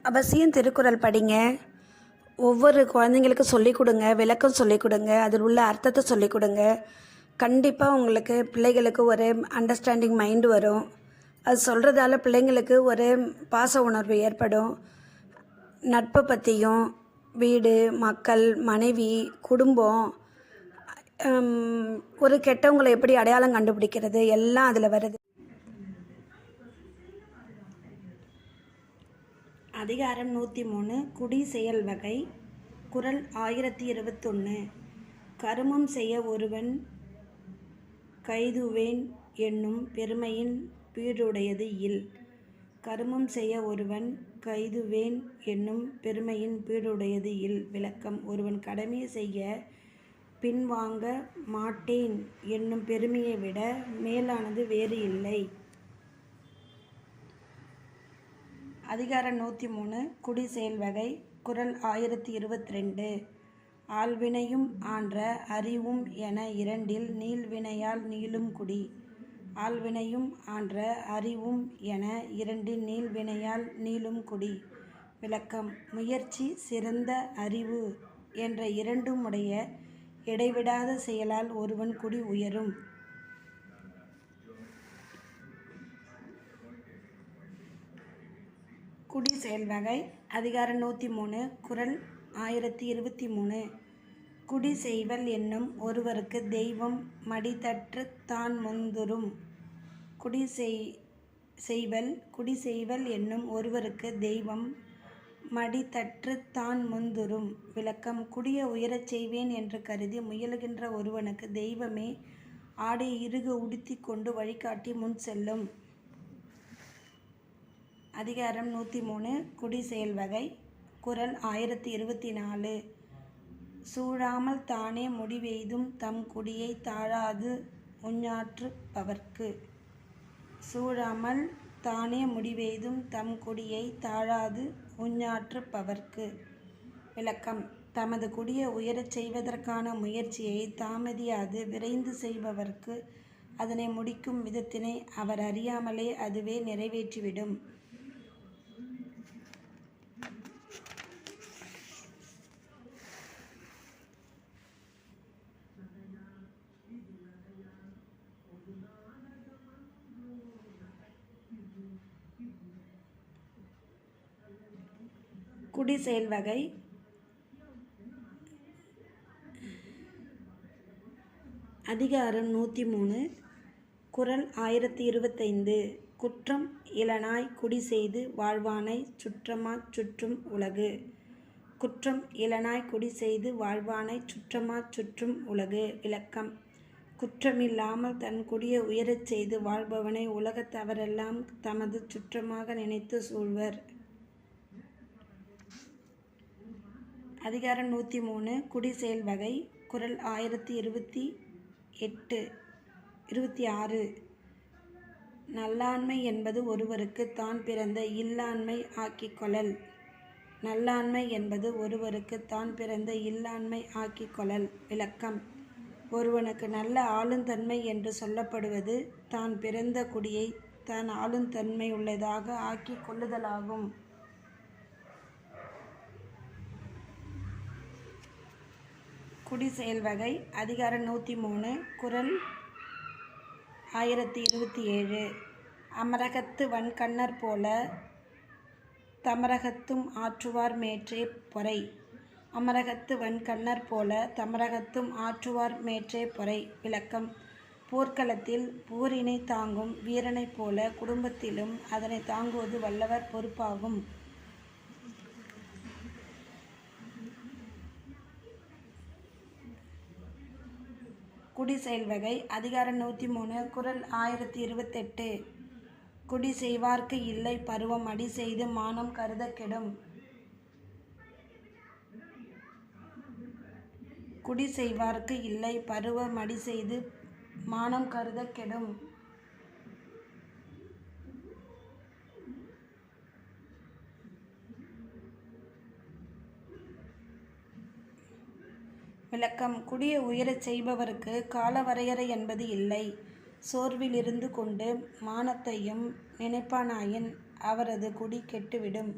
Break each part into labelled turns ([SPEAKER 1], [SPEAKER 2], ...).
[SPEAKER 1] அவசியம் திருக்குறள் படிங்க. ஒவ்வொரு குழந்தைங்களுக்கும் சொல்லிக் கொடுங்க, விளக்கம் சொல்லிக் கொடுங்க, அதில் உள்ள அர்த்தத்தை சொல்லிக் கொடுங்க. கண்டிப்பாக உங்களுக்கு பிள்ளைகளுக்கு ஒரு அண்டர்ஸ்டாண்டிங் மைண்டு வரும். அது சொல்கிறதால பிள்ளைங்களுக்கு ஒரு பாச உணர்வு ஏற்படும். நட்பை பற்றியும், வீடு, மக்கள், மனைவி, குடும்பம், ஒரு கெட்டவங்களை எப்படி அடையாளம் கண்டுபிடிக்கிறது எல்லாம் அதில் வருது. அதிகாரம் 103 குடி செயல் வகை. குறள் 1021. கருமம் செய்ய ஒருவன் கைதுவேன் என்னும் பெருமையின் பீடுடையது இல். கருமம் செய்ய ஒருவன் கைதுவேன் என்னும் பெருமையின் பீடுடையது இல். விளக்கம்: ஒருவன் கடமையை செய்ய பின்வாங்க மாட்டேன் என்னும் பெருமையை விட மேலானது வேறு இல்லை. அதிகாரம் 103 குடி செயல் வகை. குறள் 1022. ஆள்வினையும் ஆன்ற அறிவும் என இரண்டில் நீள்வினையால் நீளும் குடி. ஆள்வினையும் ஆன்ற அறிவும் என இரண்டில் நீள்வினையால் நீளும் குடி. விளக்கம்: முயற்சி, சிறந்த அறிவு என்ற இரண்டும் உடைய இடைவிடாத செயலால் ஒருவன் குடி உயரும். குடி செயல் வகை. அதிகாரம் 103 குறள் 1023. குடி செய்வல் என்னும் ஒருவருக்கு தெய்வம் மடிதற்று தான் முந்துரும். குடி செய்வல் என்னும் ஒருவருக்கு தெய்வம் மடிதற்று தான் முந்துரும். விளக்கம்: குடியை உயரச் செய்வேன் என்று கருதி முயலுகின்ற ஒருவனுக்கு தெய்வமே ஆடை இறுக உடுத்தி கொண்டு வழிகாட்டி முன் செல்லும். அதிகாரம் 103 குடி செயல் வகை. குறள் 1024. சூழாமல் தானே முடிவெய்தும் தம் குடியை தாழாது உஞ்ஞாற்றுப்பவர்க்கு. சூழாமல் தானே முடிவெய்தும் தம் குடியை தாழாது உஞ்ஞாற்றுப்பவர்க்கு. விளக்கம்: தமது குடியை உயரச் செய்வதற்கான முயற்சியை தாமதியாது விரைந்து செய்பவர்க்கு அதனை முடிக்கும் விதத்தினை அவர் அறியாமலே அதுவே நிறைவேற்றிவிடும். குடி செயல் வகை. அதிகாரம் 103 குறள் 1025. குற்றம் இலனாய் குடி செய்து வாழ்வானைச் சுற்றமாச் சுற்றும் உலகு. குற்றம் இலனாய் குடி செய்து வாழ்வானைச் சுற்றமாச் சுற்றும் உலகு. விளக்கம்: குற்றமில்லாமல் தன் குடியை உயரச் செய்து வாழ்பவனை உலகத்தவரெல்லாம் தமது சுற்றமாக நினைத்து சூழ்வர். அதிகாரம் 103 குடி செயல் வகை. குறள் 1026. நல்லாண்மை என்பது ஒருவருக்கு தான் பிறந்த இல்லாண்மை ஆக்கிக் கொளல். நல்லாண்மை என்பது ஒருவருக்கு தான் பிறந்த இல்லாண்மை ஆக்கிக் கொளல். விளக்கம்: ஒருவனுக்கு நல்ல ஆளுந்தன்மை என்று சொல்லப்படுவது தான் பிறந்த குடியை தான் ஆளுந்தன்மை உள்ளதாக ஆக்கிக் கொள்ளுதலாகும். குடி செயல் வகை. அதிகாரம் 103 குறள் 1027. அமரகத்து வன்கண்ணர் போல தமரகத்தும் ஆற்றுவார் மேற்றே பொறை. அமரகத்து வன்கண்ணர் போல தமரகத்தும் ஆற்றுவார் மேற்றே பொறை. விளக்கம்: போர்க்களத்தில் போரினை தாங்கும் வீரனைப் போல குடும்பத்திலும் அதனை தாங்குவது வல்லவர் பொறுப்பாகும். குடி செயல் வகை. அதிகாரம் 103 குறள் 1028. குடி செய்வார்க்கு இல்லை பருவம் அடி செய்து மானம் கருதக் கெடும். குடி செய்வார்க்கு இல்லை பருவம் அடி செய்து மானம் கருதக் கெடும். விளக்கம்: குடியை உயரச் செய்பவருக்கு காலவரையறை என்பது இல்லை. சோர்விலிருந்து கொண்டு மானத்தையும் நினைப்பானாயின் அவரது குடி கெட்டுவிடும்.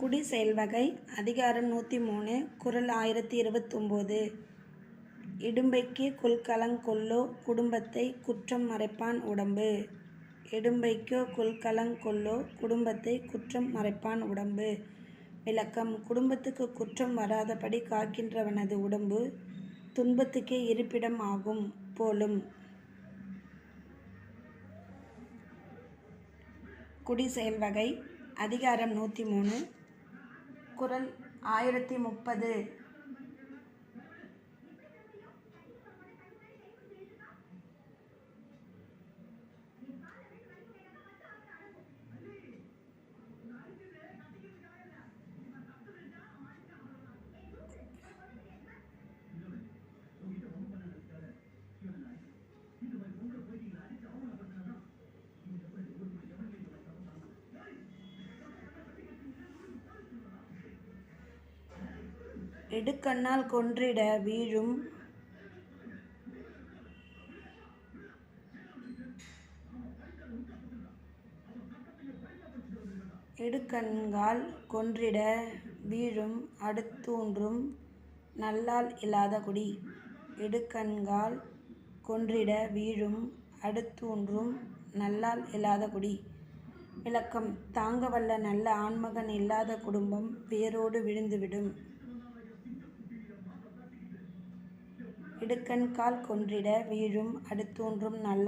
[SPEAKER 1] குடி செயல்வகை அதிகாரம் 103 குறள் 1029. இடும்பைக்கு கொல்கலங் கொல்லோ குடும்பத்தை குற்றம் மறைப்பான் உடம்பு. இடும்பைக்கோ கொல்கலங் கொல்லோ குடும்பத்தை குற்றம் மறைப்பான் உடம்பு. விளக்கம்: குடும்பத்துக்கு குற்றம் வராதபடி காக்கின்றவனது உடம்பு துன்பத்துக்கே இருப்பிடம் ஆகும் போலும். குடி செயல்வகை அதிகாரம் 103 குறள் 1030. இடுக்கண்ணால் கொன்றிட வீழும் இடுக்கண்கால் கொன்றிட வீழும் அடுத்தூன்றும் நல்லால் இலாத குடி. இடுக்கண்கால் கொன்றிட வீழும் அடுத்தூன்றும் நல்லால் இலாத குடி. விளக்கம்: தாங்க வல்ல நல்ல ஆண்மகன் இல்லாத குடும்பம் வேரோடு விழுந்துவிடும். இடுக்கண்கால் கொன்றிட வீழும் அடுத்தூன்றும் நல்லால்